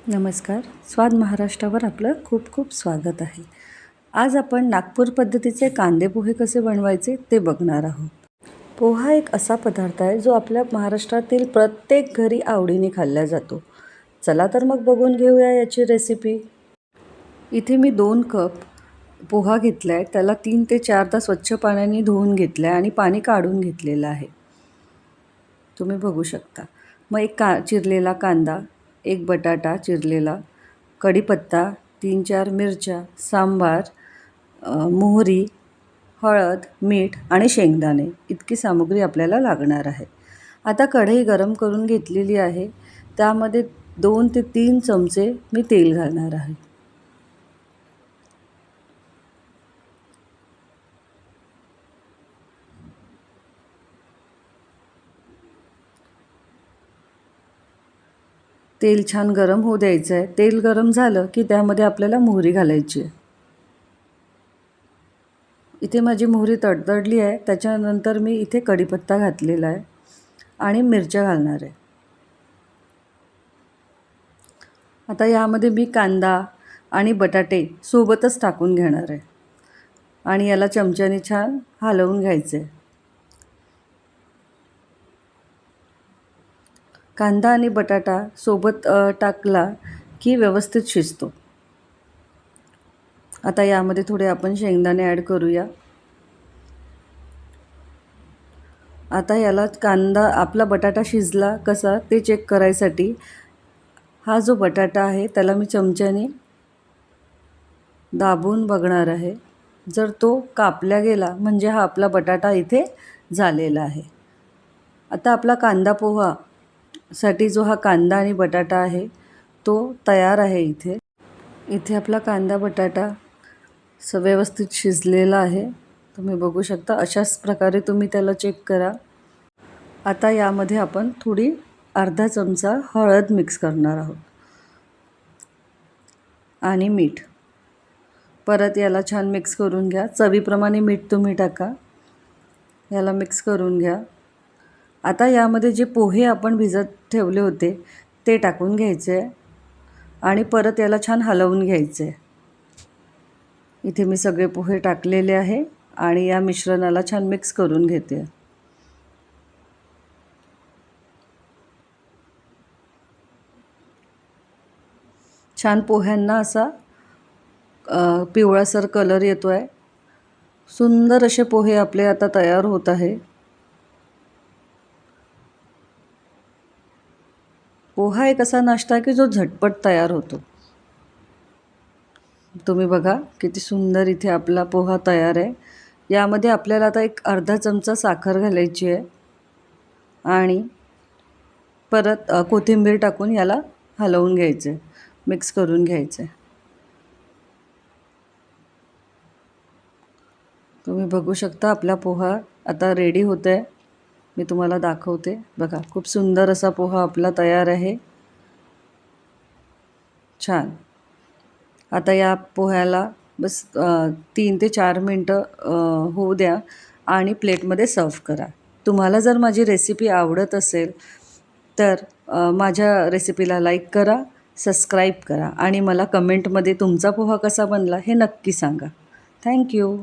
नमस्कार. स्वाद महाराष्ट्रावर आपलं खूप खूप स्वागत आहे. आज आपण नागपूर पद्धतीचे कांदे पोहे कसे बनवायचे ते बघणार आहोत. पोहा एक असा पदार्थ आहे जो आपल्या महाराष्ट्रातील प्रत्येक घरी आवडीने खाल्ला जातो. चला तर मग बघून घेऊया याची रेसिपी. इथे मी 2 कप पोहा घेतला आहे. त्याला 3 ते 4दा स्वच्छ पाण्याने धुवून घेतलं आहे आणि पाणी काढून घेतलेलं आहे. तुम्ही बघू शकता. मग एक चिरलेला कांदा, एक बटाटा चिरलेला, कढीपत्ता, 3-4 मिरच्या, सांबार, मोहरी, हळद, मीठ आणि शेंगदाणे इतकी सामुग्री आपल्याला लागणार आहे. आता कढई गरम करून घेतलेली आहे. त्यामध्ये 2 ते 3 चमचे मी तेल घालणार आहे. तेल छान गरम होऊ द्यायचं आहे. तेल गरम झालं की त्यामध्ये आपल्याला मोहरी घालायची आहे. इथे माझी मोहरी तडतडली आहे. त्याच्यानंतर मी इथे कढीपत्ता घातलेला आहे आणि मिरच्या घालणार आहे. आता यामध्ये मी कांदा आणि बटाटे सोबतच टाकून घेणार आहे आणि याला चमच्याने छान हलवून घ्यायचे. कांदा आणि बटाटा सोबत टाकला की व्यवस्थित शिजतो. आता यामध्ये थोडे आपण शेंगदाणे ॲड करूया. आता याला कांदा आपला बटाटा शिजला कसा ते चेक करायसाठी हा जो बटाटा आहे त्याला मी चमच्याने दाबून बघणार आहे. जर तो कापला गेला म्हणजे हा आपला बटाटा इथे झालेला आहे. आता आपला कांदा पोहासाठी जो हा कांदा आणि बटाटा आहे तो तयार आहे. इथे आपला कांदा बटाटा व्यवस्थित शिजलेला आहे. तुम्ही बघू शकता. अशाच प्रकारे तुम्ही त्याला चेक करा. आता यामध्ये आपण थोडी अर्धा चमचा हळद मिक्स करणार आहोत आणि मीठ. परत याला छान मिक्स करून घ्या. चवीप्रमाणे मीठ तुम्ही टाका. याला मिक्स करून घ्या. आता यामध्ये जे पोहे आपण भिजत ठेवले होते ते टाकून घ्यायचे आणि परत याला छान हलवून घ्यायचे. इथे मी सगळे पोहे टाकलेले आहे आणि या मिश्रणाला छान मिक्स करून घेते. छान पोह्यांना असा पिवळासर कलर येतो आहे. सुंदर असे पोहे आपले आता तयार होत आहे. पोहा एक असा नाश्ता आहे की जो झटपट तयार होतो. तुम्ही बघा किती सुंदर इथे आपला पोहा तयार आहे. यामध्ये आपल्याला आता एक अर्धा चमचा साखर घालायची आहे आणि परत कोथिंबीर टाकून याला हलवून घ्यायचं आहे, मिक्स करून घ्यायचं आहे. तुम्ही बघू शकता आपला पोहा आता रेडी होत आहे. मी तुम्हाला दाखवते. बघा खूप सुंदर असा पोहा आपला तयार आहे. छान. आता या पोह्याला बस 3 ते 4 मिनटं होऊ द्या आणि प्लेटमध्ये सर्व करा. तुम्हाला जर माझी रेसिपी आवडत असेल तर माझ्या रेसिपीला लाईक करा, सबस्क्राईब करा आणि मला कमेंटमध्ये तुमचा पोहा कसा बनला हे नक्की सांगा. थँक्यू.